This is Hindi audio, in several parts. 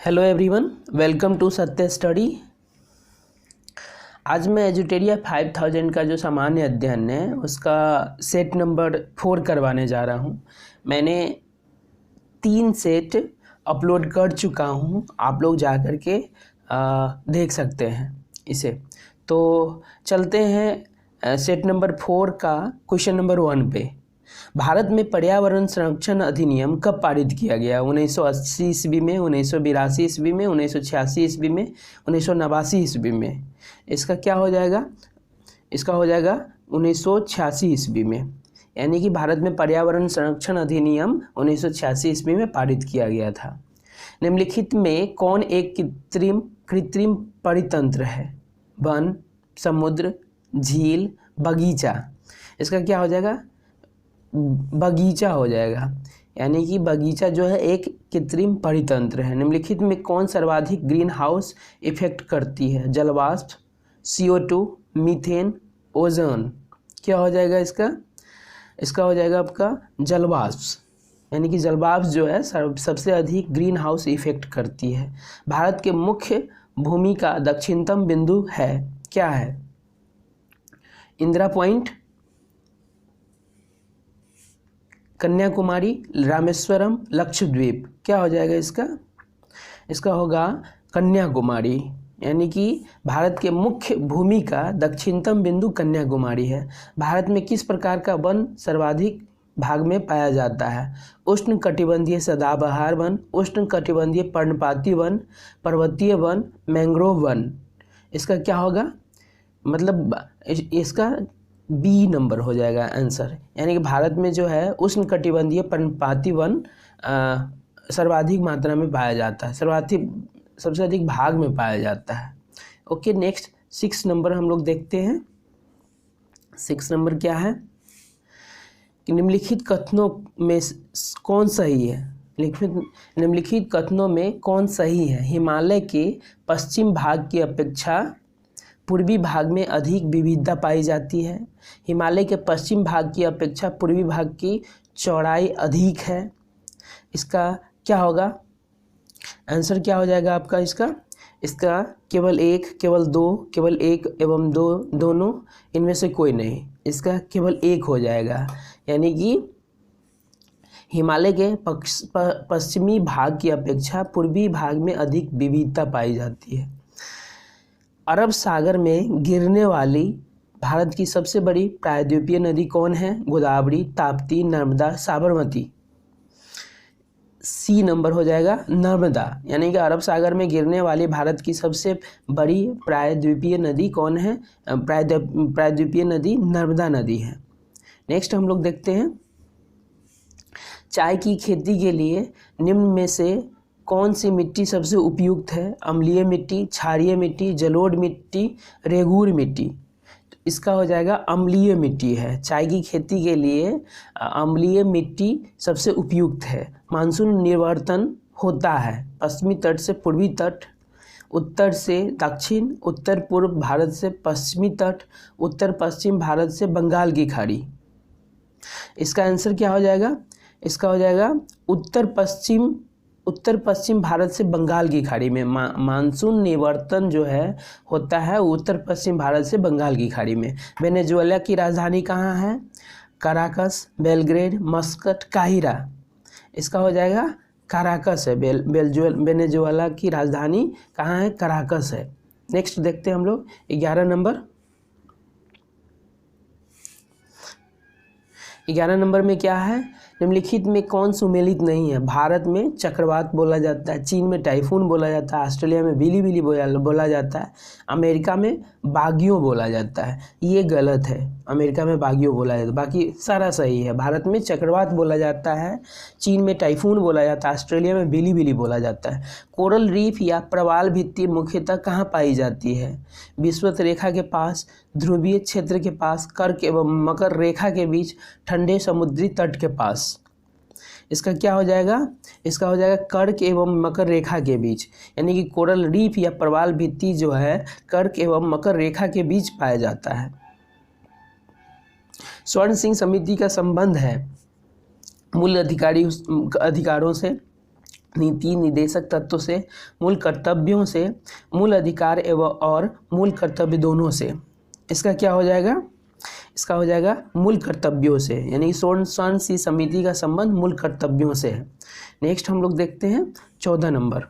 हेलो एवरीवन, वेलकम टू सत्य स्टडी। आज मैं एजुटेरिया 5000 का जो सामान्य अध्ययन है उसका सेट नंबर 4 करवाने जा रहा हूँ। मैंने 3 सेट अपलोड कर चुका हूँ, आप लोग जा कर के देख सकते हैं इसे। तो चलते हैं सेट नंबर 4 का क्वेश्चन नंबर 1 पे। भारत में पर्यावरण संरक्षण अधिनियम कब पारित किया गया? 1980 ईस्वी में, 1982 ईस्वी में, 1986 ईस्वी में, 1989 ईस्वी में। इसका क्या हो जाएगा? इसका हो जाएगा 1986 ईस्वी में। यानी कि भारत में पर्यावरण संरक्षण अधिनियम 1986 ईस्वी में पारित किया गया था। निम्नलिखित में कौन एक कृत्रिम परितंत्र है? वन, समुद्र, झील, बगीचा। इसका क्या हो जाएगा? बगीचा हो जाएगा। यानी कि बगीचा जो है एक कृत्रिम परितंत्र है। निम्नलिखित में कौन सर्वाधिक ग्रीन हाउस इफेक्ट करती है? जलवाष्प, CO2, मीथेन, ओजोन। क्या हो जाएगा इसका? इसका हो जाएगा आपका जलवाष्प। यानी कि जलवाष्प जो है सबसे अधिक ग्रीन हाउस इफेक्ट करती है। भारत के मुख्य भूमि का दक्षिणतम बिंदु है, क्या है? इंदिरा पॉइंट, कन्याकुमारी, रामेश्वरम, लक्षद्वीप। क्या हो जाएगा इसका? इसका होगा कन्याकुमारी। यानी कि भारत के मुख्य भूमि का दक्षिणतम बिंदु कन्याकुमारी है। भारत में किस प्रकार का वन सर्वाधिक भाग में पाया जाता है? उष्ण कटिबंधीय सदाबहार वन, उष्ण कटिबंधीय पर्णपाती वन, पर्वतीय वन, मैंग्रोव वन। इसका क्या होगा? मतलब इसका बी नंबर हो जाएगा आंसर। यानी कि भारत में जो है उष्ण कटिबंधीय पर्णपाती वन सर्वाधिक मात्रा में पाया जाता है, सबसे अधिक भाग में पाया जाता है। ओके, नेक्स्ट 6 नंबर हम लोग देखते हैं। 6 नंबर क्या है कि निम्नलिखित कथनों में कौन सही है? निम्नलिखित कथनों में कौन सही है? हिमालय के पश्चिम भाग की अपेक्षा पूर्वी भाग में अधिक विविधता पाई जाती है। हिमालय के पश्चिम भाग की अपेक्षा पूर्वी भाग की चौड़ाई अधिक है। इसका क्या होगा? आंसर क्या हो जाएगा आपका इसका केवल एक, केवल दो, केवल एक एवं दो, दोनों, इनमें से कोई नहीं। इसका केवल एक हो जाएगा। यानी कि हिमालय के पश्चिमी भाग की अपेक्षा पूर्वी भाग में अधिक विविधता पाई जाती है। अरब सागर में गिरने वाली भारत की सबसे बड़ी प्रायद्वीपीय नदी कौन है? गोदावरी, ताप्ती, नर्मदा, साबरमती। सी नंबर हो जाएगा नर्मदा। यानी कि अरब सागर में गिरने वाली भारत की सबसे बड़ी प्रायद्वीपीय नदी कौन है? प्रायद्वीपीय नदी नर्मदा नदी है। नेक्स्ट हम लोग देखते हैं, चाय की खेती के लिए निम्न में से कौन सी मिट्टी सबसे उपयुक्त है? अम्लीय मिट्टी, क्षारीय मिट्टी, जलोढ़ मिट्टी, रेगूर मिट्टी। तो इसका हो जाएगा अम्लीय मिट्टी है। चाय की खेती के लिए अम्लीय मिट्टी सबसे उपयुक्त है। मानसून निवर्तन होता है पश्चिमी तट से पूर्वी तट, उत्तर से दक्षिण, उत्तर पूर्व भारत से पश्चिमी तट, उत्तर पश्चिम भारत से बंगाल की खाड़ी। इसका आंसर क्या हो जाएगा? इसका हो जाएगा उत्तर पश्चिम भारत से बंगाल की खाड़ी में। मानसून निवर्तन जो है होता है उत्तर पश्चिम भारत से बंगाल की खाड़ी में। वेनेजुएला की राजधानी कहाँ है? Caracas, Belgrade, Muscat, Cairo. इसका हो जाएगा काराकस है। वेनेजुएला की राजधानी कहाँ है? काराकस है। नेक्स्ट देखते हैं हम लोग 11 नंबर। 11 नंबर में क्या है? निम्नलिखित में कौन सुमेलित नहीं है? भारत में चक्रवात बोला जाता है, चीन में टाइफून बोला जाता है, ऑस्ट्रेलिया में बिली बोला जाता है, अमेरिका में बागियो बोला जाता है। ये गलत है, अमेरिका में बागियो बोला जाता है, बाकी सारा सही है। भारत में चक्रवात बोला जाता है, चीन में टाइफून बोला जाता है, ऑस्ट्रेलिया में बिली बोला जाता है। कोरल रीफ या प्रवाल भित्ति मुख्यतः कहाँ पाई जाती है? विषुवत रेखा के पास, ध्रुवीय क्षेत्र के पास, कर्क एवं मकर रेखा के बीच, ठंडे समुद्री तट के पास। इसका क्या हो जाएगा? इसका हो जाएगा कर्क एवं मकर रेखा के बीच। यानी कि कोरल रीफ या प्रवाल भित्ति जो है कर्क एवं मकर रेखा के बीच पाया जाता है। स्वर्ण सिंह समिति का संबंध है मूल अधिकारों से नीति निर्देशक तत्व से, मूल कर्तव्यों से, मूल अधिकार एवं और मूल कर्तव्य दोनों से। इसका क्या हो जाएगा? इसका हो जाएगा मूल कर्तव्यों से, यानी स्वर्ण सी समिति का संबंध मूल कर्तव्यों से है। नेक्स्ट हम लोग देखते हैं 14 नंबर,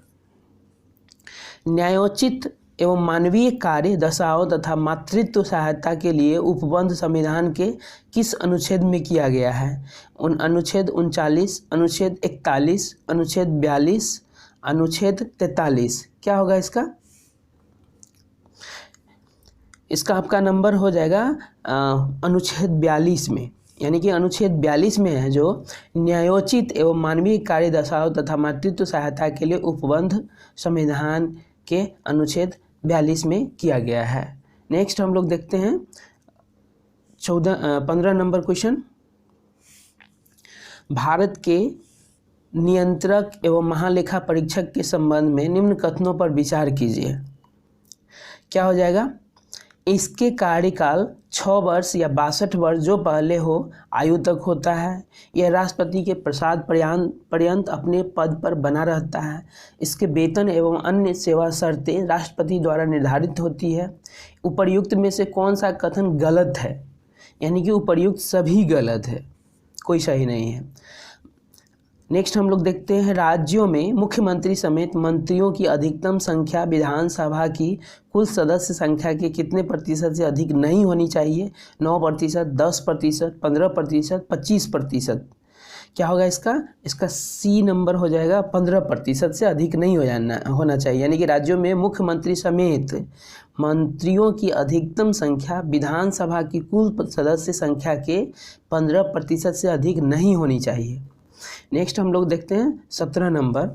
न्यायोचित एवं मानवीय कार्य दशाओं तथा मातृत्व सहायता के लिए उपबंध संविधान के किस अनुच्छेद में किया गया है? अनुच्छेद 39, अनुच्छेद 41, अनुच्छेद 42, अनुच्छेद 43। क्या होगा इसका? इसका आपका नंबर हो जाएगा अनुच्छेद 42 में, यानी कि अनुच्छेद 42 में है जो न्यायोचित एवं मानवीय कार्य दशाओं तथा मातृत्व सहायता के लिए उपबंध संविधान के अनुच्छेद 42 में किया गया है। नेक्स्ट हम लोग देखते हैं 15 नंबर क्वेश्चन, भारत के नियंत्रक एवं महालेखा परीक्षक के संबंध में निम्न कथनों पर विचार कीजिए। क्या हो जाएगा? इसके कार्यकाल 6 वर्ष या 62 वर्ष जो पहले हो आयु तक होता है। यह राष्ट्रपति के प्रसाद पर्यंत अपने पद पर बना रहता है। इसके वेतन एवं अन्य सेवा शर्तें राष्ट्रपति द्वारा निर्धारित होती है। उपर्युक्त में से कौन सा कथन गलत है? यानी कि उपर्युक्त सभी गलत है, कोई सही नहीं है। नेक्स्ट हम लोग देखते हैं, राज्यों में मुख्यमंत्री समेत मंत्रियों की अधिकतम संख्या विधानसभा की कुल सदस्य संख्या के कितने प्रतिशत से अधिक नहीं होनी चाहिए? 9%, 10%, 15%, 25%। क्या होगा इसका? इसका सी नंबर हो जाएगा 15% से अधिक नहीं होना चाहिए, यानी कि राज्यों में मुख्यमंत्री समेत मंत्रियों की अधिकतम संख्या विधानसभा की कुल सदस्य संख्या के 15% से अधिक नहीं होनी चाहिए। नेक्स्ट हम लोग देखते हैं 17 नंबर,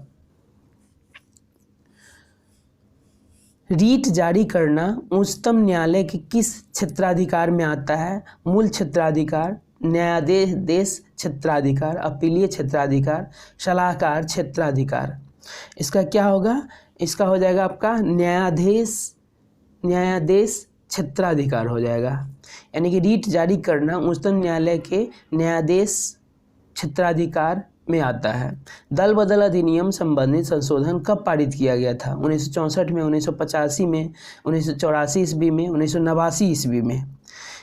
रीट जारी करना उच्चतम न्यायालय के किस क्षेत्राधिकार में आता है? मूल क्षेत्राधिकार, न्यायाधीश क्षेत्राधिकार, अपीलीय क्षेत्राधिकार, सलाहकार क्षेत्राधिकार। इसका क्या होगा? इसका हो जाएगा आपका न्यायाधीश क्षेत्राधिकार हो जाएगा, यानी कि रीट जारी करना उच्चतम न्यायालय के न्यायाधीश क्षेत्राधिकार में आता है। दल बदल अधिनियम संबंधित संशोधन कब पारित किया गया था? 1964 में, 1985 में, 1984 ईस्वी में, 1989 ईस्वी में।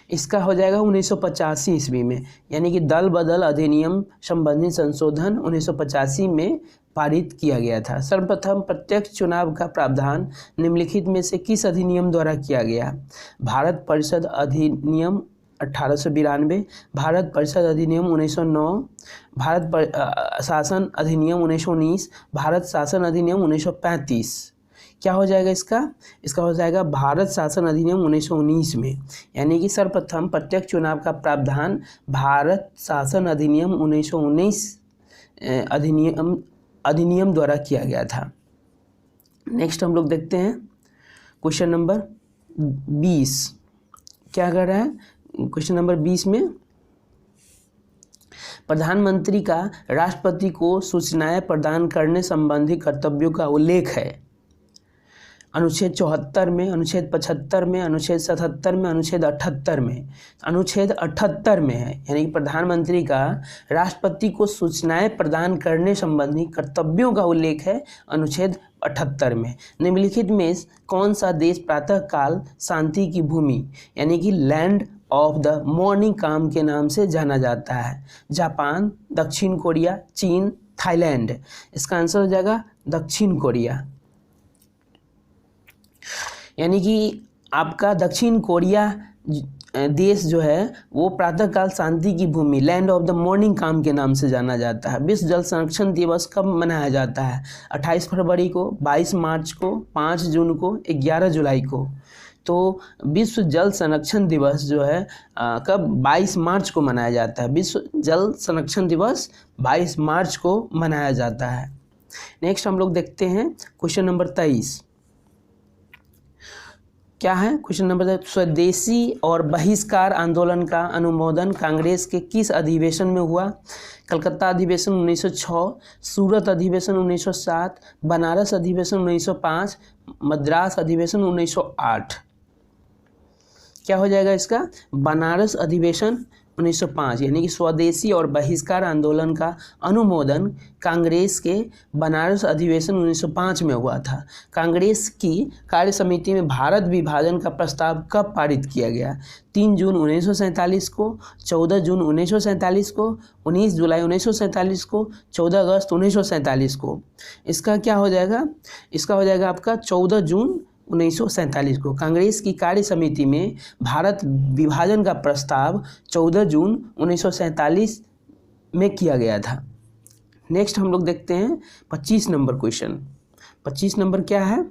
इसका हो जाएगा 1985 ईस्वी में, यानी कि दल बदल अधिनियम संबंधित संशोधन 1985 में पारित किया गया था। सर्वप्रथम प्रत्यक्ष चुनाव का प्रावधान निम्नलिखित में से किस अधिनियम द्वारा किया गया? भारत परिषद अधिनियम 1892, भारत परिषद अधिनियम 1909, भारत शासन अधिनियम 1919, भारत शासन अधिनियम 1935। क्या हो जाएगा इसका? इसका हो जाएगा भारत शासन अधिनियम 1919 में, यानी कि सर्वप्रथम प्रत्यक्ष चुनाव का प्रावधान भारत शासन अधिनियम 1919 अधिनियम द्वारा किया गया था। नेक्स्ट हम लोग देखते हैं क्वेश्चन नंबर 20। क्या कर रहा है? क्वेश्चन नंबर 20 में प्रधानमंत्री का राष्ट्रपति को सूचनाएं प्रदान करने संबंधी कर्तव्यों का उल्लेख है। अनुच्छेद 74 में, अनुच्छेद 75 में, अनुच्छेद 77 में, अनुच्छेद 78 में। अनुच्छेद 78 में है, यानी कि प्रधानमंत्री का राष्ट्रपति को सूचनाएं प्रदान करने संबंधी कर्तव्यों का उल्लेख है अनुच्छेद 78 में। निम्नलिखित में कौन सा देश प्रातःकाल शांति की भूमि यानी कि लैंड ऑफ द मॉर्निंग काम के नाम से जाना जाता है? जापान, दक्षिण कोरिया, चीन, थाईलैंड। इसका आंसर हो जाएगा दक्षिण कोरिया, यानी कि आपका दक्षिण कोरिया देश जो है वो प्रातःकाल शांति की भूमि लैंड ऑफ द मॉर्निंग काम के नाम से जाना जाता है। विश्व जल संरक्षण दिवस कब मनाया जाता है? 28 फरवरी को, 22 मार्च को, 5 जून को, 11 जुलाई को। तो विश्व जल संरक्षण दिवस जो है कब? 22 मार्च को मनाया जाता है। विश्व जल संरक्षण दिवस 22 मार्च को मनाया जाता है। नेक्स्ट हम लोग देखते हैं क्वेश्चन नंबर 23। क्या है क्वेश्चन नंबर 23? स्वदेशी और बहिष्कार आंदोलन का अनुमोदन कांग्रेस के किस अधिवेशन में हुआ? कलकत्ता अधिवेशन 1906, सूरत अधिवेशन 1907, बनारस अधिवेशन 1905, मद्रास अधिवेशन 1908। क्या हो जाएगा इसका? बनारस अधिवेशन 1905 यानी कि स्वदेशी और बहिष्कार आंदोलन का अनुमोदन कांग्रेस के बनारस अधिवेशन 1905 में हुआ था। कांग्रेस की कार्य समिति में भारत विभाजन का प्रस्ताव कब पारित किया गया? 3 जून 1947 को, 14 जून 1947 को, 19 जुलाई 1947 को, 14 अगस्त 1947 को। इसका क्या हो जाएगा? इसका हो जाएगा आपका 14 जून 1947 को। कांग्रेस की कार्य समिति में भारत विभाजन का प्रस्ताव 14 जून 1947 में किया गया था। नेक्स्ट हम लोग देखते हैं 25 नंबर क्वेश्चन। 25 नंबर क्या है?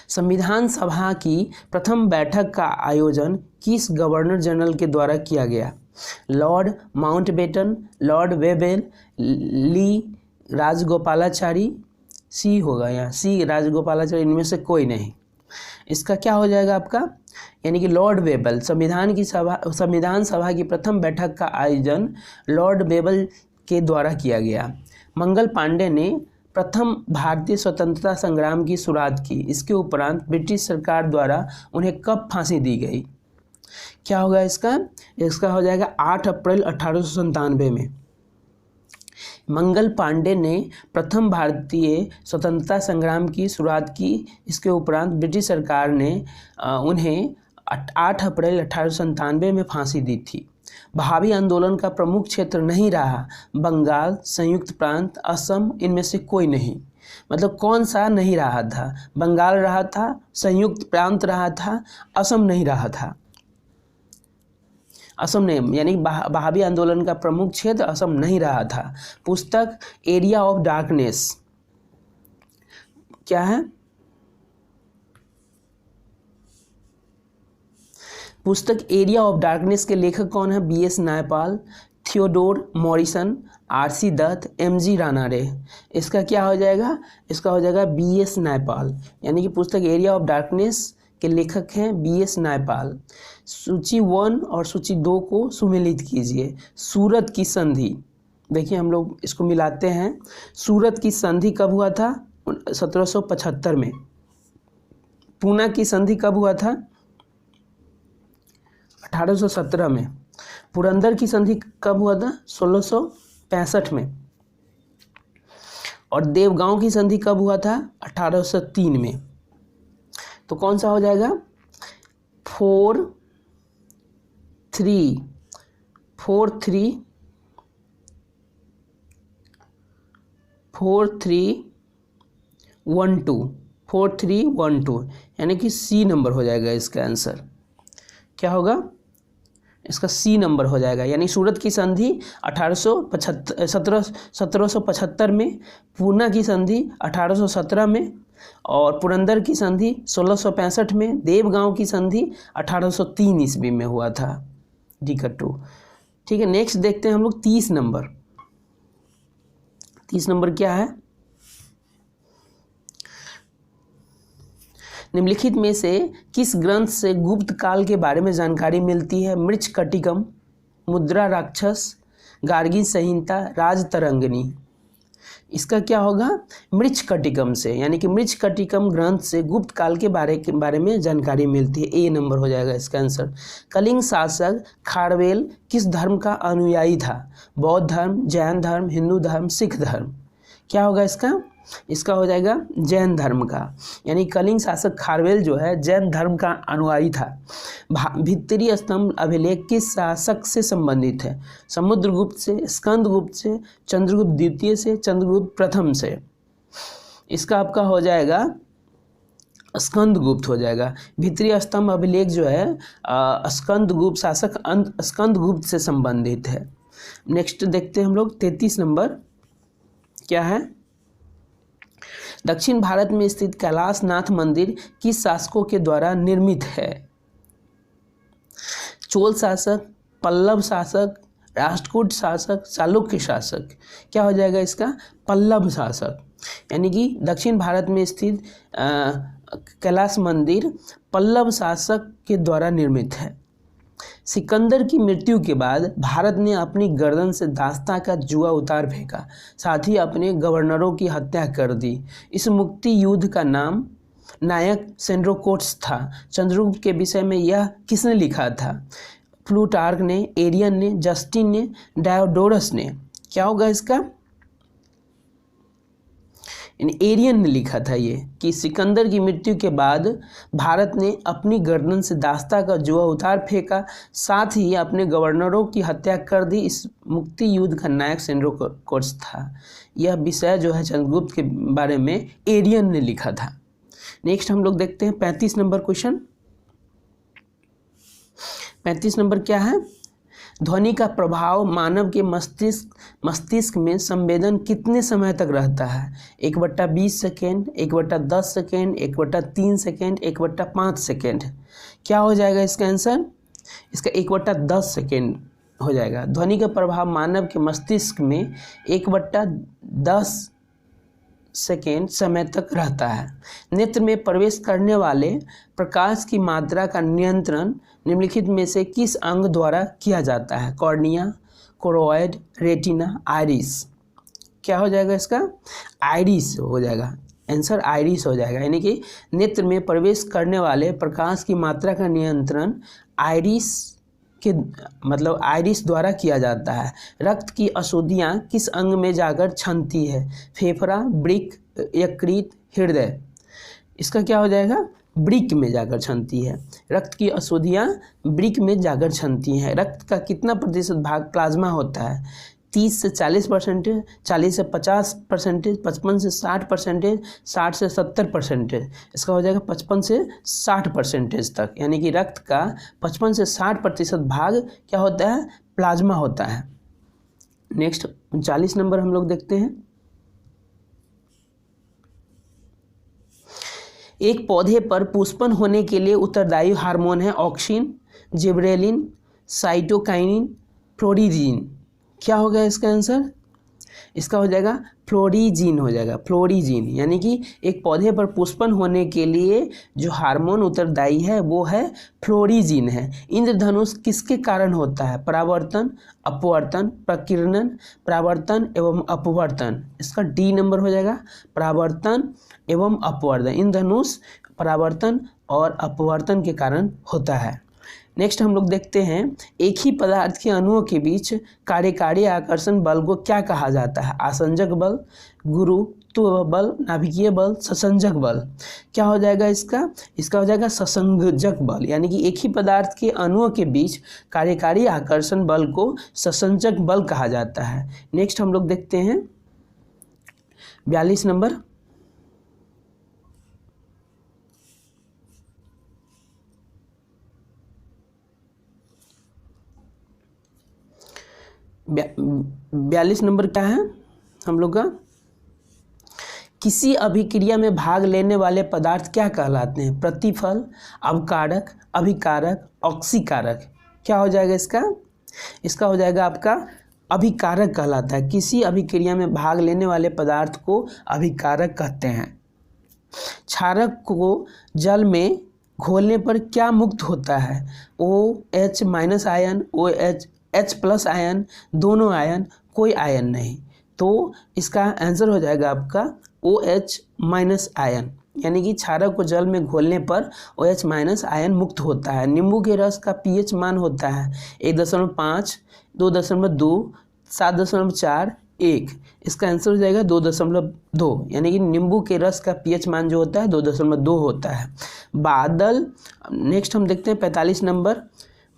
संविधान सभा की प्रथम बैठक का आयोजन किस गवर्नर जनरल के द्वारा किया गया? लॉर्ड माउंटबेटन, लॉर्ड वेबल, ली राजगोपालाचारी, सी होगा यहाँ, सी राजगोपालाचारी, इनमें से कोई नहीं। इसका क्या हो जाएगा आपका? यानी कि लॉर्ड वेबल। संविधान सभा की प्रथम बैठक का आयोजन लॉर्ड वेबल के द्वारा किया गया। मंगल पांडे ने प्रथम भारतीय स्वतंत्रता संग्राम की शुरुआत की। इसके उपरांत ब्रिटिश सरकार द्वारा उन्हें कब फांसी दी गई? क्या होगा इसका? इसका हो जाएगा 8 अप्रैल 1897 में। मंगल पांडे ने प्रथम भारतीय स्वतंत्रता संग्राम की शुरुआत की। इसके उपरांत ब्रिटिश सरकार ने उन्हें 8 अप्रैल 1897 में फांसी दी थी। भावी आंदोलन का प्रमुख क्षेत्र नहीं रहा बंगाल, संयुक्त प्रांत, असम, इनमें से कोई नहीं। मतलब कौन सा नहीं रहा था? बंगाल रहा था, संयुक्त प्रांत रहा था, असम नहीं रहा था। असम नहीं, यानी भावी आंदोलन का प्रमुख क्षेत्र असम नहीं रहा था। पुस्तक एरिया ऑफ डार्कनेस क्या है? पुस्तक एरिया ऑफ डार्कनेस के लेखक कौन है? B.S. Naipaul, Theodore Morrison, R.C. Dutt, M.G. Ranade. इसका क्या हो जाएगा? इसका हो जाएगा B.S. नायपाल। यानी कि पुस्तक एरिया ऑफ डार्कनेस के लेखक हैं B.S. नायपाल। सूची 1 और सूची 2 को सुमेलित कीजिए। सूरत की संधि, देखिए हम लोग इसको मिलाते हैं। सूरत की संधि कब हुआ था? 1775 में। पूना की संधि कब हुआ था? 1817 में। पुरंदर की संधि कब हुआ था? 1665 में। और देवगांव की संधि कब हुआ था? 1803 में। तो कौन सा हो जाएगा? 4 3 4 3 4 3 1 2 4 3 1 2 यानी कि सी नंबर हो जाएगा इसका आंसर। क्या होगा? इसका सी नंबर हो जाएगा। यानी सूरत की संधि 1775 में, पूना की संधि 1817 में, और पुरंदर की संधि 1665 में, देवगांव की संधि 1803 ईस्वी में हुआ था। D2। ठीक है, नेक्स्ट देखते हैं हम लोग 30 नंबर। 30 नंबर क्या है? निम्नलिखित में से किस ग्रंथ से गुप्त काल के बारे में जानकारी मिलती है? मृच्छकटिकम, मुद्रा राक्षस, गार्गी संहिता, राजतरंगिणी। इसका क्या होगा? मृच्छकटिकम से, यानी कि मृच्छकटिकम ग्रंथ से गुप्त काल के बारे में जानकारी मिलती है। ए नंबर हो जाएगा इसका आंसर। कलिंग शासक खारवेल किस धर्म का अनुयायी था? बौद्ध धर्म, जैन धर्म, हिंदू धर्म, सिख धर्म। क्या होगा इसका? इसका हो जाएगा जैन धर्म का। यानी कलिंग शासक खारवेल जो है जैन धर्म का अनुयायी था। भित्तिरी स्तंभ अभिलेख किस शासक से संबंधित है? समुद्रगुप्त से, स्कंदगुप्त से, चंद्रगुप्त द्वितीय से, चंद्रगुप्त प्रथम से। इसका आपका हो जाएगा स्कंदगुप्त हो जाएगा। भित्तिरी स्तंभ अभिलेख जो है स्कंदगुप्त शासक स्कंदगुप्त से संबंधित है। नेक्स्ट देखते हैं हम लोग 33 नंबर क्या है? दक्षिण भारत में स्थित कैलाशनाथ मंदिर किस शासकों के द्वारा निर्मित है? चोल शासक, पल्लव शासक, राष्ट्रकूट शासक, चालुक्य शासक। क्या हो जाएगा इसका? पल्लव शासक। यानी कि दक्षिण भारत में स्थित कैलाश मंदिर पल्लव शासक के द्वारा निर्मित है। सिकंदर की मृत्यु के बाद भारत ने अपनी गर्दन से दास्ता का जुआ उतार फेंका, साथ ही अपने गवर्नरों की हत्या कर दी। इस मुक्ति युद्ध का नाम नायक सेंड्रोकोट्स था। चंद्रगुप्त के विषय में यह किसने लिखा था? प्लूटार्क ने, एरियन ने, जस्टिन ने, डायोडोरस ने। क्या होगा इसका? एरियन ने लिखा था ये कि सिकंदर की मृत्यु के बाद भारत ने अपनी गर्दन से दास्ता का जुआ उतार फेंका, साथ ही अपने गवर्नरों की हत्या कर दी। इस मुक्ति युद्ध का नायक सेंड्रोकोर्स था। यह विषय जो है चंद्रगुप्त के बारे में एरियन ने लिखा था। नेक्स्ट हम लोग देखते हैं 35 नंबर क्वेश्चन। 35 नंबर क्या है? ध्वनि का प्रभाव मानव के मस्तिष्क में संवेदन कितने समय तक रहता है? 1/20 सेकेंड, 1/10 सेकेंड, 1/3 सेकेंड, 1/5 सेकेंड। क्या हो जाएगा इसका आंसर? इसका 1/10 सेकेंड हो जाएगा। ध्वनि का प्रभाव मानव के मस्तिष्क में 1/10 सेकेंड समय तक रहता है। नेत्र में प्रवेश करने वाले प्रकाश की मात्रा का नियंत्रण निम्नलिखित में से किस अंग द्वारा किया जाता है? Cornea, choroid, retina, iris. क्या हो जाएगा इसका? आइरिस हो जाएगा। आंसर आइरिस हो जाएगा। यानी कि नेत्र में प्रवेश करने वाले प्रकाश की मात्रा का नियंत्रण आइरिस के मतलब आइरिस द्वारा किया जाता है। रक्त की अशुद्धियाँ किस अंग में जाकर छनती है? फेफड़ा, वृक्क, यकृत, हृदय। इसका क्या हो जाएगा? वृक्क में जाकर छनती है। रक्त की अशुद्धियाँ वृक्क में जाकर छनती हैं। रक्त का कितना प्रतिशत भाग प्लाज्मा होता है? 30 से 40%, 40 से 50%, 55 से 60%, 60 से 70%। इसका हो जाएगा 55 से 60% तक। यानी कि रक्त का 55 से 60% भाग क्या होता है? प्लाज्मा होता है। नेक्स्ट 39 नंबर हम लोग देखते हैं। एक पौधे पर पुष्पन होने के लिए उत्तरदायी हार्मोन है ऑक्सिन, जिबरेलिन, साइटोकाइनिन, फ्लोरिजीन। क्या हो गया इसका आंसर? इसका हो जाएगा फ्लोरिजीन हो जाएगा। फ्लोरिजीन यानी कि एक पौधे पर पुष्पन होने के लिए जो हार्मोन उत्तरदायी है वो है फ्लोरिजीन है। इंद्रधनुष किसके कारण होता है? परावर्तन, अपवर्तन, प्रकीर्णन, परावर्तन एवं अपवर्तन। इसका डी नंबर हो जाएगा। परावर्तन एवं अपवर्तन। इंद्रधनुष परावर्तन और अपवर्तन के कारण होता है। नेक्स्ट हम लोग देखते हैं एक ही पदार्थ के अणुओं के बीच कार्यकारी आकर्षण बल को क्या कहा जाता है? आसंजक बल, गुरुत्व बल, नाभिकीय बल, ससंजक बल। क्या हो जाएगा इसका? इसका हो जाएगा ससंजक बल। यानी कि एक ही पदार्थ के अणुओं के बीच कार्यकारी आकर्षण बल को ससंजक बल कहा जाता है। नेक्स्ट हम लोग देखते हैं 42 नंबर। बयालीस नंबर क्या है हम लोग का? किसी अभिक्रिया में भाग लेने वाले पदार्थ क्या कहलाते हैं? प्रतिफल, अवकारक, अभिकारक, ऑक्सीकारक। क्या हो जाएगा इसका? इसका हो जाएगा आपका अभिकारक कहलाता है। किसी अभिक्रिया में भाग लेने वाले पदार्थ को अभिकारक कहते हैं। क्षारक को जल में घोलने पर क्या मुक्त होता है? OH- आयन, H+ आयन, दोनों आयन, कोई आयन नहीं। तो इसका आंसर हो जाएगा आपका OH- आयन। यानी कि क्षारक को जल में घोलने पर OH- आयन मुक्त होता है। नींबू के रस का pH मान होता है 1.5, 2.2, 7.4, 1। इसका आंसर हो जाएगा 2.2। यानी कि नींबू के रस का pH मान जो होता है 2.2 होता है। बादल, नेक्स्ट हम देखते हैं 45 नंबर।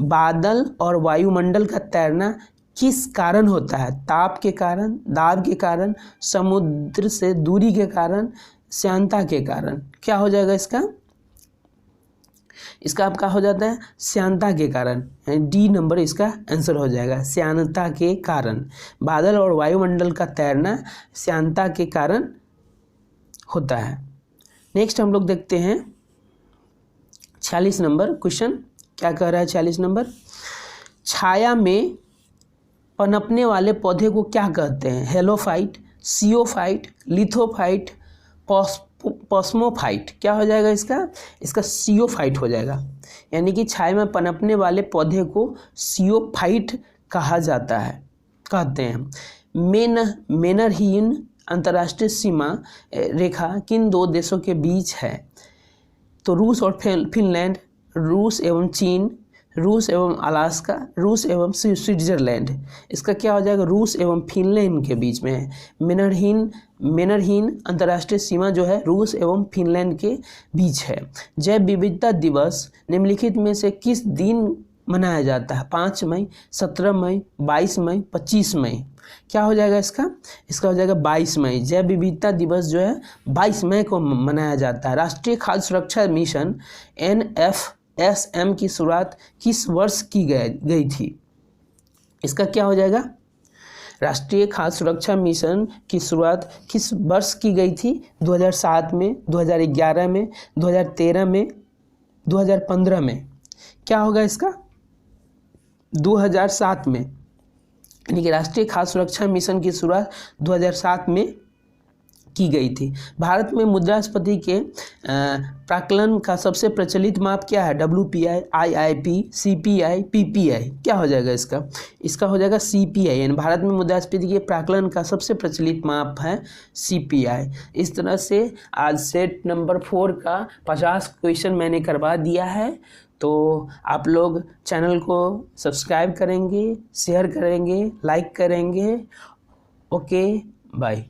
बादल और वायुमंडल का तैरना किस कारण होता है? ताप के कारण, दाब के कारण, समुद्र से दूरी के कारण, श्यानता के कारण। क्या हो जाएगा इसका? इसका आपका हो जाता है श्यानता के कारण। डी नंबर इसका आंसर हो जाएगा, श्यानता के कारण। बादल और वायुमंडल का तैरना श्यानता के कारण होता है। नेक्स्ट हम लोग देखते हैं 46 नंबर क्वेश्चन। क्या कह रहा है 46 नंबर? छाया में पनपने वाले पौधे को क्या कहते हैं? हेलोफाइट, सियोफाइट, लिथोफाइट, पॉस्मोफाइट। क्या हो जाएगा इसका? इसका सियोफाइट हो जाएगा। यानी कि छाया में पनपने वाले पौधे को सियोफाइट कहा जाता है, कहते हैं। मेनरहीन अंतर्राष्ट्रीय सीमा रेखा किन दो देशों के बीच है? तो रूस और फिनलैंड, रूस एवं चीन, रूस एवं अलास्का, रूस एवं स्विट्जरलैंड। इसका क्या हो जाएगा, रूस एवं फिनलैंड के बीच में है। मेनरहीन अंतर्राष्ट्रीय सीमा जो है रूस एवं फिनलैंड के बीच है। जैव विविधता दिवस निम्नलिखित में से किस दिन मनाया जाता है, 5 मई, 17 मई, 22 मई, 25 मई। क्या हो जाएगा इसका, इसका हो जाएगा 22 मई। जैव विविधता दिवस जो है 22 मई को मनाया जाता है। राष्ट्रीय खाद्य सुरक्षा मिशन NFSM की शुरुआत किस वर्ष की गई थी। इसका क्या हो जाएगा, राष्ट्रीय खाद्य सुरक्षा मिशन की शुरुआत किस वर्ष की गई थी, 2007 में, 2011 में, 2013 में, 2015 में। क्या होगा इसका, 2007 में, यानी कि राष्ट्रीय खाद्य सुरक्षा मिशन की शुरुआत 2007 में की गई थी। भारत में मुद्रास्फीति के प्राकलन का सबसे प्रचलित माप क्या है, WPI, IIP, CPI, PPI। क्या हो जाएगा इसका, इसका हो जाएगा CPI, यानी भारत में मुद्रास्फीति के प्राकलन का सबसे प्रचलित माप है CPI। इस तरह से आज सेट नंबर 4 का 50 क्वेश्चन मैंने करवा दिया है। तो आप लोग चैनल को सब्सक्राइब करेंगे, शेयर करेंगे, लाइक करेंगे। Okay, bye.